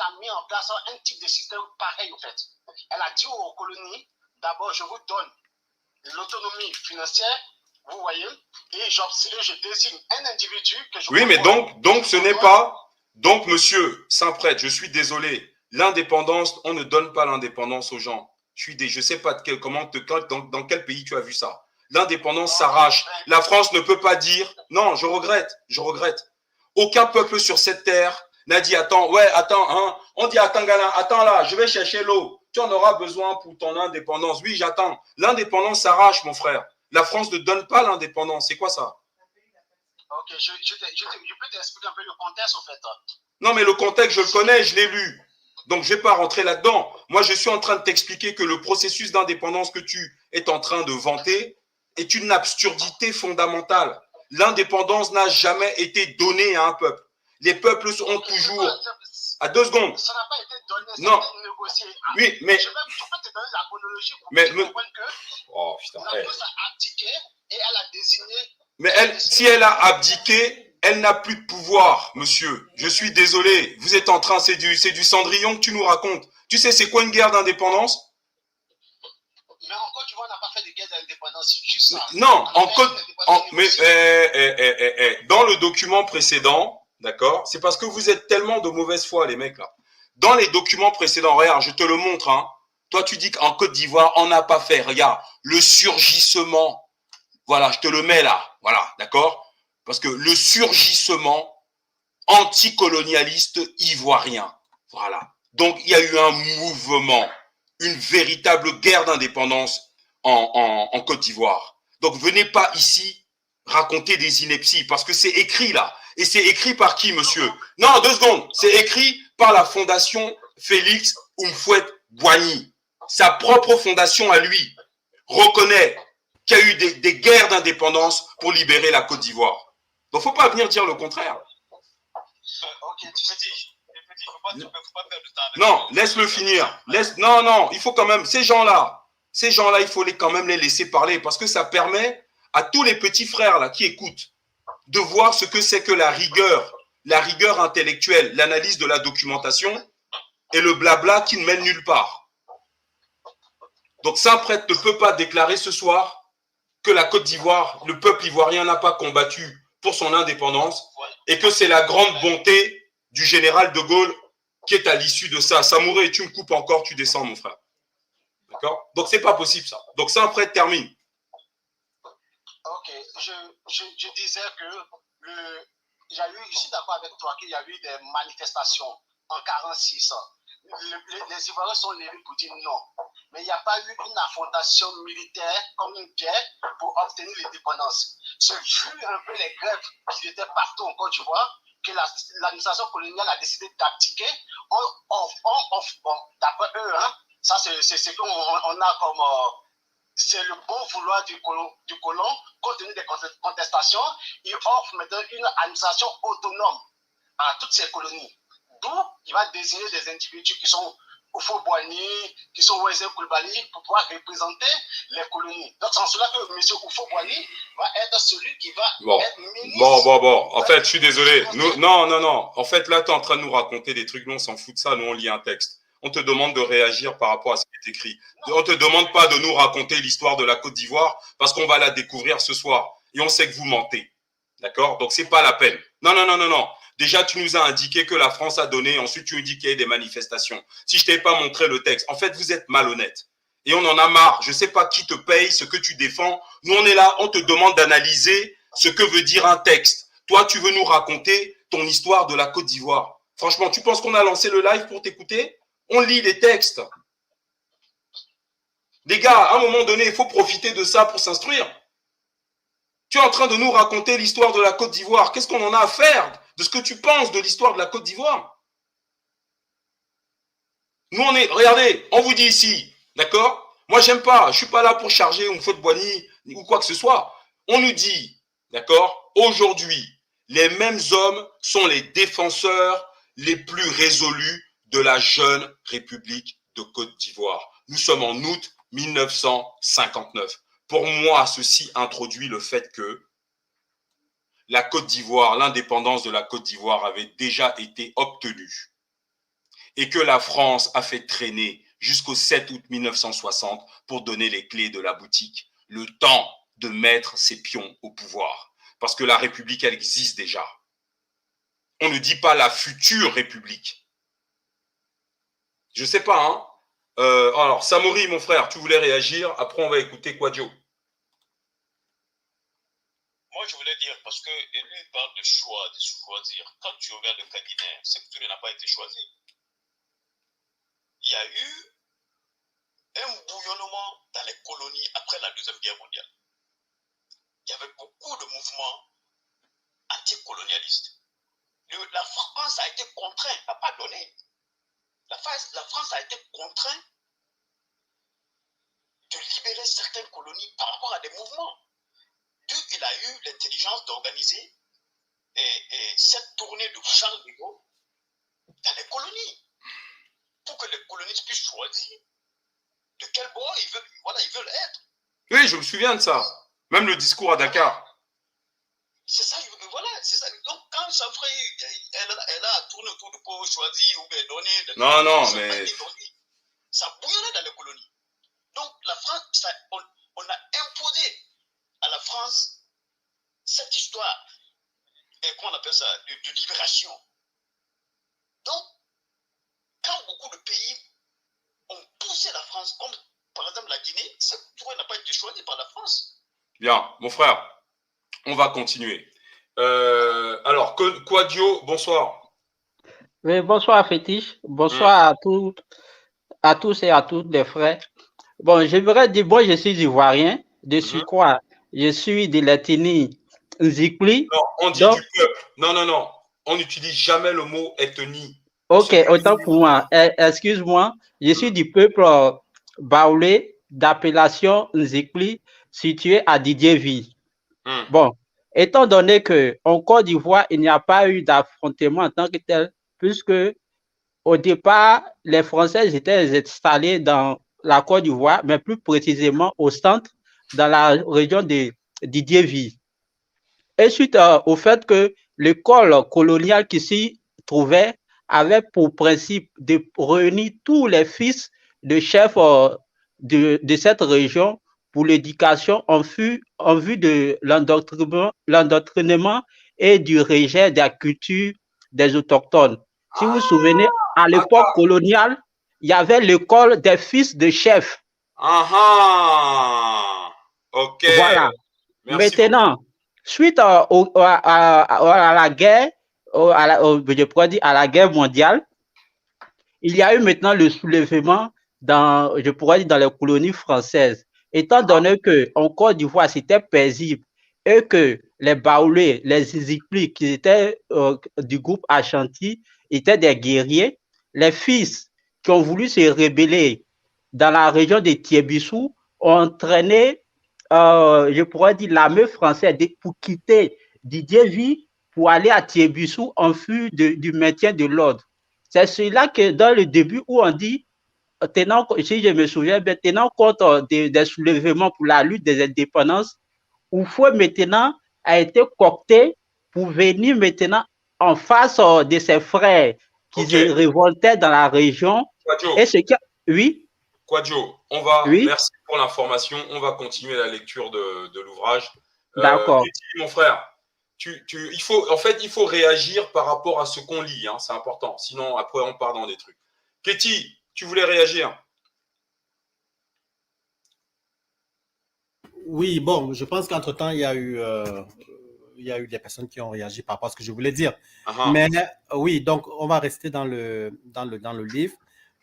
a mis en place un type de système pareil, en fait. Elle a dit aux colonies, d'abord, je vous donne l'autonomie financière, vous voyez, et je désigne un individu que je... Oui, mais donc ce n'est pas... Donc, monsieur Saint-Prêtre, je suis désolé. L'indépendance, on ne donne pas l'indépendance aux gens. Je sais pas dans quel pays tu as vu ça. L'indépendance s'arrache. La France ne peut pas dire... Non, je regrette. Aucun peuple sur cette terre n'a dit, attends, hein. On dit, attends, Ghana, attends là, je vais chercher l'eau. Tu en auras besoin pour ton indépendance. Oui, j'attends. L'indépendance s'arrache, mon frère. La France ne donne pas l'indépendance. C'est quoi ça? Ok, je peux t'expliquer un peu le contexte, en fait. Non, mais le contexte, je le connais, je l'ai lu. Donc, je ne vais pas rentrer là-dedans. Moi, je suis en train de t'expliquer que le processus d'indépendance que tu es en train de vanter est une absurdité fondamentale. L'indépendance n'a jamais été donnée à un peuple. Les peuples ont toujours... À 2 secondes. Ça n'a pas été donné, non. Ça a été négocié. Oui, mais... Je peux te donner la chronologie pour que tu comprennes que oh, putain, la France a abdiqué et elle a désigné... Mais si elle a abdiqué, elle n'a plus de pouvoir, monsieur. Je suis désolé. Vous êtes en train, c'est du Cendrillon que tu nous racontes. Tu sais, c'est quoi une guerre d'indépendance? Mais en Côte d'Ivoire, on n'a pas fait de guerre d'indépendance. Juste ça. Non, dans le document précédent, d'accord, c'est parce que vous êtes tellement de mauvaise foi, les mecs, là. Dans les documents précédents, regarde, je te le montre, hein. Toi, tu dis qu'en Côte d'Ivoire, on n'a pas fait. Regarde, le surgissement. Voilà, je te le mets là. Voilà, d'accord? Parce que le surgissement anticolonialiste ivoirien. Voilà. Donc, il y a eu un mouvement, une véritable guerre d'indépendance en Côte d'Ivoire. Donc, venez pas ici raconter des inepties parce que c'est écrit là. Et c'est écrit par qui, monsieur? Non, 2 secondes. C'est écrit par la fondation Félix Houphouët-Boigny. Sa propre fondation à lui reconnaît qu'il y a eu des guerres d'indépendance pour libérer la Côte d'Ivoire. Donc, faut pas venir dire le contraire. Ok, tu peux pas perdre du temps. Non, laisse-le finir. Non, il faut quand même, ces gens-là, il faut quand même les laisser parler parce que ça permet à tous les petits frères là qui écoutent de voir ce que c'est que la rigueur intellectuelle, l'analyse de la documentation et le blabla qui ne mène nulle part. Donc Saint-Prêtre ne peut pas déclarer ce soir que la Côte d'Ivoire, le peuple ivoirien n'a pas combattu pour son indépendance et que c'est la grande bonté du général de Gaulle qui est à l'issue de ça. Samouré, tu me coupes encore, tu descends, mon frère. D'accord? Donc, c'est pas possible, ça. Donc, Saint-Prêtre termine. Ok, je disais que je suis d'accord avec toi qu'il y a eu des manifestations en 1946. Les Ivoiriens sont levés pour dire non. Mais il n'y a pas eu une affrontation militaire comme une guerre pour obtenir l'indépendance. C'est vu un peu les grèves qui étaient partout en Côte d'Ivoire que l'administration coloniale a décidé d'abdiquer. Bon, d'après eux, hein, ça c'est ce qu'on a comme... c'est le bon vouloir du colon, compte tenu des contestations, il offre maintenant une administration autonome à toutes ces colonies. D'où il va désigner des individus qui sont Houphouët-Boigny, qui sont Wese Coulibaly pour pouvoir représenter les colonies. Donc c'est en cela que M. Houphouët-Boigny va être celui qui va être ministre. Bon. En fait, je suis désolé. Non. En fait, là, tu es en train de nous raconter des trucs. Nous, on s'en fout de ça. Nous, on lit un texte. On te demande de réagir par rapport à ce qui est écrit. On ne te demande pas de nous raconter l'histoire de la Côte d'Ivoire parce qu'on va la découvrir ce soir. Et on sait que vous mentez. D'accord? Donc, c'est pas la peine. Non. Déjà, tu nous as indiqué que la France a donné. Ensuite, tu nous dis qu'il y a eu des manifestations. Si je t'ai pas montré le texte, en fait, vous êtes malhonnête. Et on en a marre. Je sais pas qui te paye, ce que tu défends. Nous, on est là. On te demande d'analyser ce que veut dire un texte. Toi, tu veux nous raconter ton histoire de la Côte d'Ivoire. Franchement, tu penses qu'on a lancé le live pour t'écouter? On lit les textes. Les gars, à un moment donné, il faut profiter de ça pour s'instruire. Tu es en train de nous raconter l'histoire de la Côte d'Ivoire. Qu'est-ce qu'on en a à faire de ce que tu penses de l'histoire de la Côte d'Ivoire? Nous, regardez, on vous dit ici, d'accord? Moi, j'aime pas, je suis pas là pour charger Houphouët-Boigny ou quoi que ce soit. On nous dit, d'accord, aujourd'hui, les mêmes hommes sont les défenseurs les plus résolus de la jeune République de Côte d'Ivoire. Nous sommes en août 1959. Pour moi, ceci introduit le fait que la Côte d'Ivoire, l'indépendance de la Côte d'Ivoire avait déjà été obtenue. et que la France a fait traîner jusqu'au 7 août 1960 pour donner les clés de la boutique. Le temps de mettre ses pions au pouvoir. Parce que la République, elle existe déjà. On ne dit pas la future République. Je sais pas, hein. Alors, Samori, mon frère, tu voulais réagir. Après, on va écouter Kwadjo. Moi, je voulais dire, parce que lui parle de choix, de choisir. Quand tu regardes le cabinet, c'est que tu n'as pas été choisi. Il y a eu un bouillonnement dans les colonies après la Deuxième Guerre mondiale. Il y avait beaucoup de mouvements anticolonialistes. La France a été contrainte, n'a pas donné. La France a été contrainte de libérer certaines colonies par rapport à des mouvements. Il a eu l'intelligence d'organiser cette tournée de Charles de Gaulle dans les colonies pour que les colonistes puissent choisir de quel bord ils veulent être. Oui, je me souviens de ça. Même le discours à Dakar. C'est ça, voilà, c'est ça. Donc, quand Safré, elle a tourné autour du pot, choisi ou bien donné. Non, mais. Ça bouillonnait dans les colonies. Donc, la France, on a imposé à la France cette histoire, et comment on appelle ça, de libération. Donc, quand beaucoup de pays ont poussé la France, comme par exemple la Guinée, cette tour n'a pas été choisi par la France. Bien, mon frère, on va continuer. Alors, Kwadjo, bonsoir. Oui, bonsoir Fétiche. Bonsoir à tous et à toutes les frères. Bon, j'aimerais dire, moi je suis ivoirien, de quoi je suis de l'ethnie Nzikli. Non, on dit du peuple. Non. On n'utilise jamais le mot ethnie. Ok, autant pour moi. Excuse-moi, je suis du peuple baoulé d'appellation Nzikli, situé à Didier-Ville. Bon, étant donné qu'en Côte d'Ivoire, il n'y a pas eu d'affrontement en tant que tel, puisque au départ, les Français étaient installés dans la Côte d'Ivoire, mais plus précisément au centre, dans la région de Didier-Ville. Et suite au fait que l'école coloniale qui s'y trouvait avait pour principe de réunir tous les fils de chefs de cette région pour l'éducation en vue de l'endoctrinement et du rejet de la culture des autochtones. Si vous vous souvenez, à l'époque coloniale, il y avait l'école des fils de chefs. Ok. Voilà. Merci maintenant, beaucoup. Suite à la guerre, je pourrais dire à la guerre mondiale, il y a eu maintenant le soulèvement dans les colonies françaises. Étant donné qu'en Côte d'Ivoire, c'était paisible et que les Baoulés, les Zizikli, qui étaient du groupe Ashanti, étaient des guerriers, les fils qui ont voulu se rebeller dans la région de Tiébissou ont entraîné, je pourrais dire, l'armée française pour quitter Didier-Ville pour aller à Tiébissou en vue du maintien de l'ordre. C'est celui-là que dans le début où on dit, si je me souviens bien, tenant compte des soulèvements pour la lutte des indépendances, Oufoué maintenant a été coopté pour venir maintenant en face de ses frères qui se révoltaient dans la région. Kwadjo. Et ce qui oui. Kwadjo, merci pour l'information. On va continuer la lecture de l'ouvrage. D'accord. Mon frère, il faut réagir par rapport à ce qu'on lit, hein, c'est important. Sinon, après, on part dans des trucs. Kéti, tu voulais réagir? Oui, bon, je pense qu'entre-temps, il y a eu des personnes qui ont réagi par rapport à ce que je voulais dire. Mais oui, donc, on va rester dans le livre.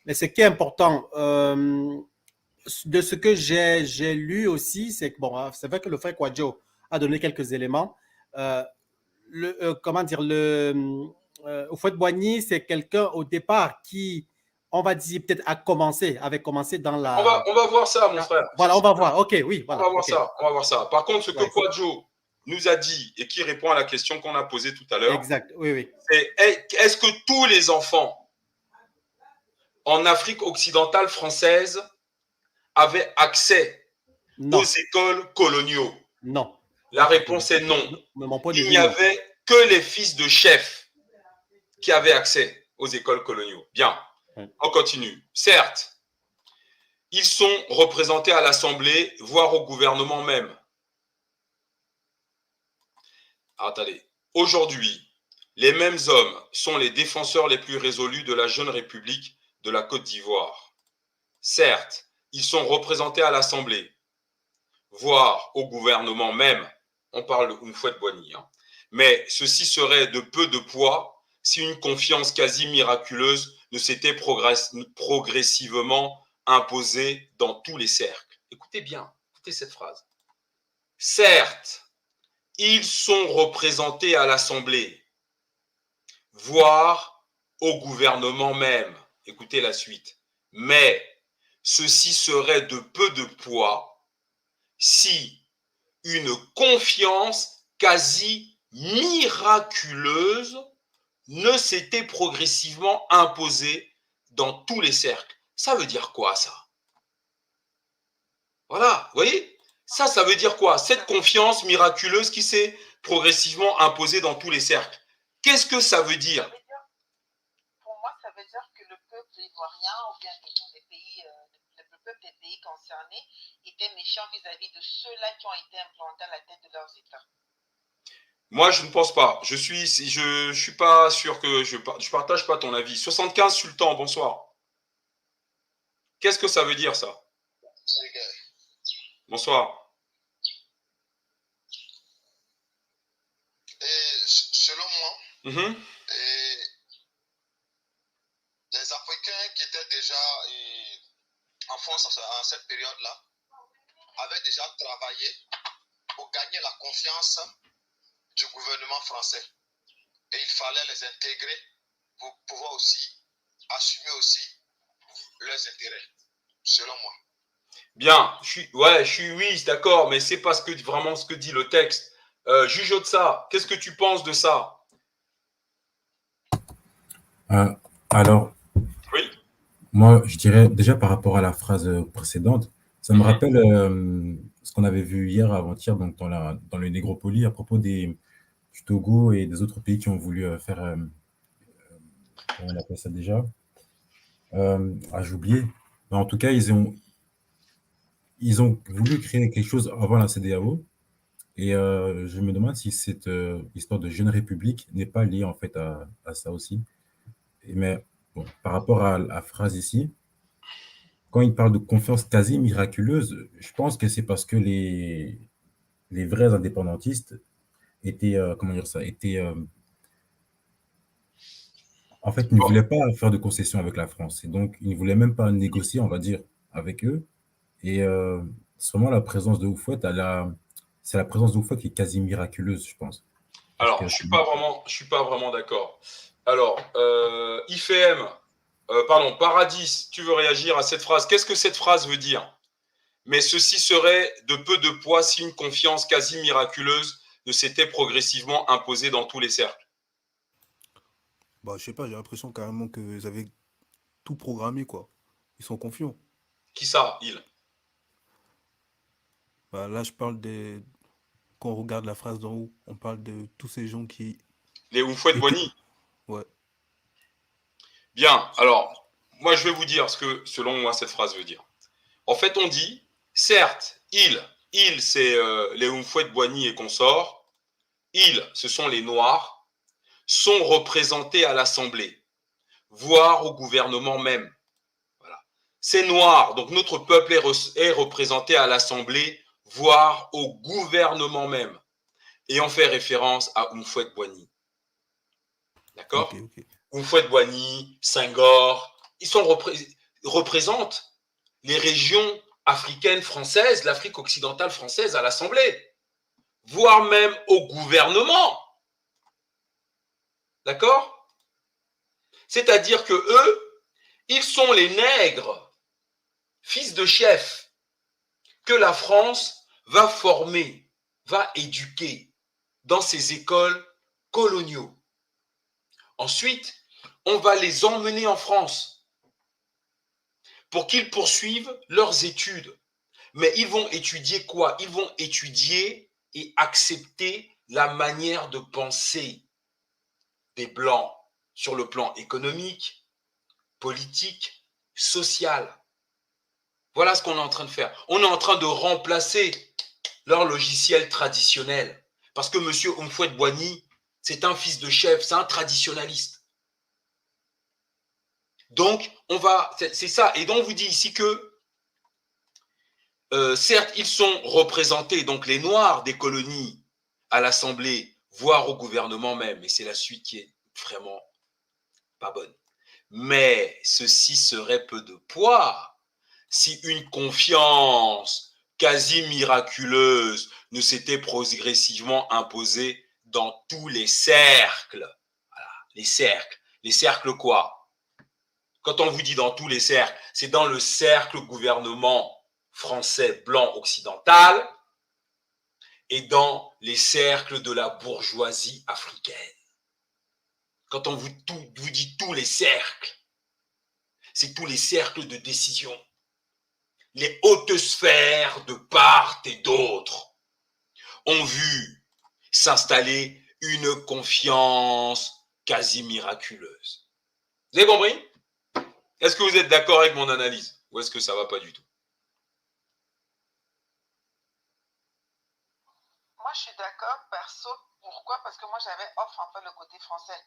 Mais ce qui est important, de ce que j'ai lu aussi, c'est que, bon, c'est vrai que le frère Kwadjo a donné quelques éléments. Houphouët-Boigny, c'est quelqu'un au départ qui, on va dire, peut-être avait commencé dans la... On va voir ça, mon frère. Voilà, on va voir. Ok, oui. Voilà, on va voir ça. Par contre, ce que Kwadjo nous a dit et qui répond à la question qu'on a posée tout à l'heure, exact, oui. C'est est-ce que tous les enfants en Afrique occidentale française avaient accès aux écoles coloniaux? Non. La réponse est non. Il n'y avait que les fils de chefs qui avaient accès aux écoles coloniaux. Bien. On continue. Certes, ils sont représentés à l'Assemblée, voire au gouvernement même. Attendez. Aujourd'hui, les mêmes hommes sont les défenseurs les plus résolus de la jeune République de la Côte d'Ivoire. Certes, ils sont représentés à l'Assemblée, voire au gouvernement même. On parle de Houphouët-Boigny. Mais ceci serait de peu de poids si une confiance quasi miraculeuse ne s'était progressivement imposée dans tous les cercles. Écoutez bien, écoutez cette phrase. Certes, ils sont représentés à l'Assemblée, voire au gouvernement même. Écoutez la suite. Mais ceci serait de peu de poids si une confiance quasi miraculeuse ne s'était progressivement imposée dans tous les cercles. Ça veut dire quoi, ça? Voilà, vous voyez? Ça veut dire quoi? Cette confiance miraculeuse qui s'est progressivement imposée dans tous les cercles. Qu'est-ce que ça veut dire? Pour moi, ça veut dire que le peuple ivoirien, ou bien le peuple des pays concernés, était méchant vis-à-vis de ceux-là qui ont été implantés à la tête de leurs États. Moi, je ne pense pas. Je suis pas sûr que je partage pas ton avis. 75 Sultan, bonsoir. Qu'est-ce que ça veut dire, ça? Bonsoir. Et selon moi, les Africains qui étaient déjà en France à cette période-là avaient déjà travaillé pour gagner la confiance du gouvernement français. Et il fallait les intégrer pour pouvoir aussi assumer aussi leurs intérêts, selon moi. Bien, oui, d'accord, mais c'est pas vraiment ce que dit le texte. Juge de ça, qu'est-ce que tu penses de ça? Alors, oui. Moi, je dirais déjà par rapport à la phrase précédente, ça me rappelle ce qu'on avait vu hier avant-hier donc dans le Négropoli à propos du Togo et des autres pays qui ont voulu faire, comment on appelle ça déjà? J'ai oublié. Mais en tout cas, ils ont voulu créer quelque chose avant la CEDEAO. Et je me demande si cette histoire de jeune république n'est pas liée en fait à ça aussi. Mais bon, par rapport à la phrase ici, quand il parle de confiance quasi miraculeuse, je pense que c'est parce que les vrais indépendantistes étaient, comment dire ça, en fait, ils ne voulaient pas faire de concessions avec la France. Et donc, ils ne voulaient même pas négocier, on va dire, avec eux. Et c'est vraiment la présence de Houphouët, c'est la présence de Houphouët qui est quasi miraculeuse, je pense. Alors, je suis pas vraiment d'accord. Alors, IFM, Paradis, tu veux réagir à cette phrase? Qu'est-ce que cette phrase veut dire? Mais ceci serait de peu de poids si une confiance quasi miraculeuse ne s'était progressivement imposée dans tous les cercles. Bah, je sais pas, j'ai l'impression carrément qu'ils avaient tout programmé, quoi. Ils sont confiants. Qui ça, Bah, là, je parle des... Quand on regarde la phrase d'en haut, on parle de tous ces gens qui... Les Houphouët-Boigny. Ouais. Bien, alors, moi, je vais vous dire ce que, selon moi, cette phrase veut dire. En fait, on dit, certes, ils, c'est les Houphouët-Boigny et consorts. Ils, ce sont les Noirs, sont représentés à l'Assemblée, voire au gouvernement même. Voilà. Ces Noirs, donc notre peuple est représenté à l'Assemblée, voire au gouvernement même. Et on fait référence à Houphouët-Boigny. D'accord? Okay. Houphouët-Boigny, Senghor, ils représentent les régions africaines françaises, l'Afrique occidentale française à l'Assemblée, voire même au gouvernement. D'accord? C'est-à-dire que eux, ils sont les nègres, fils de chef, que la France va former, va éduquer dans ses écoles coloniaux. Ensuite, on va les emmener en France pour qu'ils poursuivent leurs études. Mais ils vont étudier quoi? Ils vont étudier et accepter la manière de penser des Blancs sur le plan économique, politique, sociale. Voilà ce qu'on est en train de faire. On est en train de remplacer leur logiciel traditionnel. Parce que M. Houphouët-Boigny, c'est un fils de chef, c'est un traditionnaliste. Donc, c'est ça. Et donc, on vous dit ici que, certes, ils sont représentés, donc les Noirs des colonies, à l'Assemblée, voire au gouvernement même, et c'est la suite qui est vraiment pas bonne. Mais ceci serait peu de poids si une confiance quasi miraculeuse ne s'était progressivement imposée dans tous les cercles. Voilà, les cercles. Les cercles quoi? Quand on vous dit dans tous les cercles, c'est dans le cercle gouvernement français blanc occidental et dans les cercles de la bourgeoisie africaine. Quand on vous dit tous les cercles, c'est tous les cercles de décision. Les hautes sphères de part et d'autre ont vu s'installer une confiance quasi miraculeuse. Vous avez compris? Est-ce que vous êtes d'accord avec mon analyse? Ou est-ce que ça ne va pas du tout? Moi, je suis d'accord, perso. Pourquoi? Parce que moi, j'avais off un peu le côté français.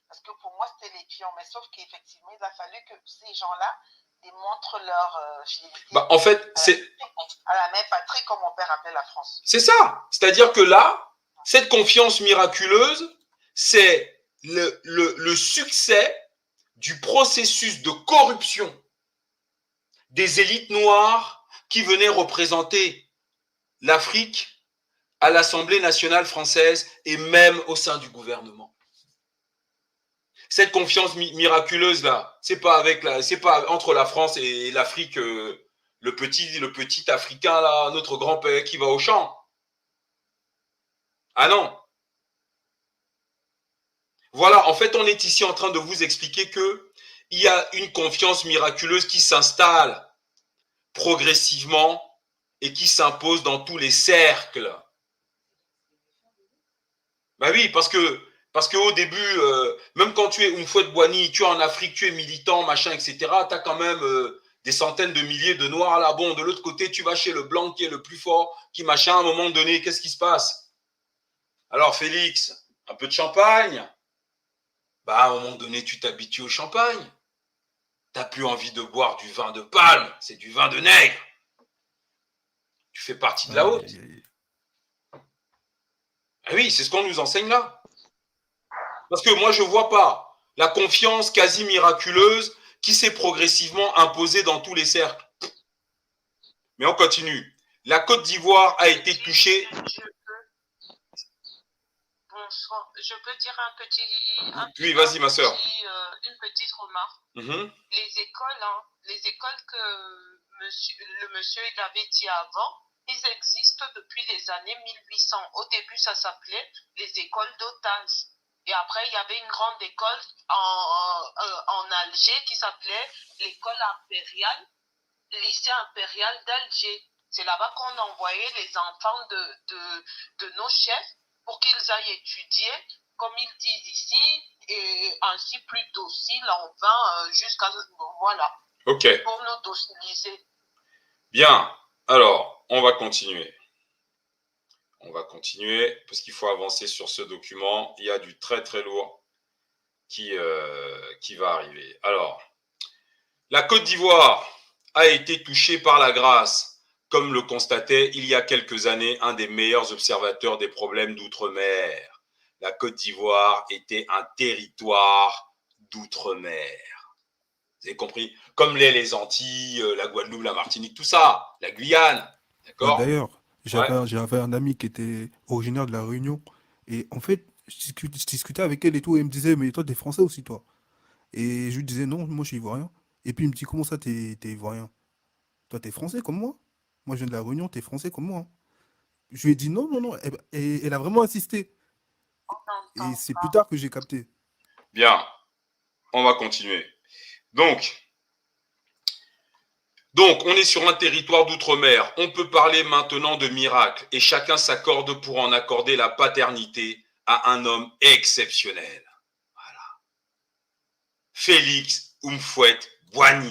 Parce que pour moi, c'était les pions. Mais sauf qu'effectivement, il a fallu que ces gens-là démontrent leur fidélité. Bah, en fait, c'est à la mère patrie, comme mon père appelait la France. C'est ça. C'est-à-dire que là, cette confiance miraculeuse, c'est le succès du processus de corruption des élites noires qui venaient représenter l'Afrique à l'Assemblée nationale française et même au sein du gouvernement. Cette confiance miraculeuse là, c'est pas entre la France et l'Afrique, le petit Africain là, notre grand-père qui va au champ. Ah non. Voilà, en fait, on est ici en train de vous expliquer que il y a une confiance miraculeuse qui s'installe progressivement et qui s'impose dans tous les cercles. Ben oui, parce que au début, même quand tu es Houphouët-Boigny, tu es en Afrique, tu es militant, machin, etc., tu as quand même des centaines de milliers de Noirs là. Bon, de l'autre côté, tu vas chez le blanc qui est le plus fort, qui machin, à un moment donné, qu'est-ce qui se passe? Alors, Félix, un peu de champagne? Bah, à un moment donné, tu t'habitues au champagne. Tu n'as plus envie de boire du vin de palme, c'est du vin de nègre. Tu fais partie de la haute. Ah oui, c'est ce qu'on nous enseigne là. Parce que moi, je ne vois pas la confiance quasi miraculeuse qui s'est progressivement imposée dans tous les cercles. Mais on continue. La Côte d'Ivoire a été touchée. Bonsoir. Je peux dire oui, vas-y, ma soeur. Une petite remarque. Les écoles que le monsieur il avait dit avant, ils existent depuis les années 1800. Au début, ça s'appelait les écoles d'otages. Et après, il y avait une grande école en Alger qui s'appelait l'école impériale, lycée impérial d'Alger. C'est là-bas qu'on envoyait les enfants de nos chefs pour qu'ils aillent étudier, comme ils disent ici, et ainsi plus docile en vain jusqu'à... Voilà. Ok. Pour nous dociliser. Bien. Alors, on va continuer. On va continuer parce qu'il faut avancer sur ce document. Il y a du très très lourd qui va arriver. Alors, la Côte d'Ivoire a été touchée par la grâce, comme le constatait il y a quelques années un des meilleurs observateurs des problèmes d'outre-mer. La Côte d'Ivoire était un territoire d'outre-mer. Vous avez compris? Comme les Antilles, la Guadeloupe, la Martinique, tout ça, la Guyane. D'accord? D'ailleurs, j'avais un ami qui était originaire de La Réunion. Et en fait, je discutais avec elle et tout. Et elle me disait, mais toi, t'es français aussi, toi? Et je lui disais, non, moi, je suis ivoirien. Et puis, il me dit, comment ça, t'es ivoirien? Toi, t'es français comme moi? Moi, je viens de La Réunion, t'es français comme moi. Je lui ai dit, non, non, non. Et elle a vraiment insisté. Et c'est plus tard que j'ai capté. Bien, on va continuer. Donc, on est sur un territoire d'outre-mer. On peut parler maintenant de miracle et chacun s'accorde pour en accorder la paternité à un homme exceptionnel. Voilà. Félix Oumfouet Boigny.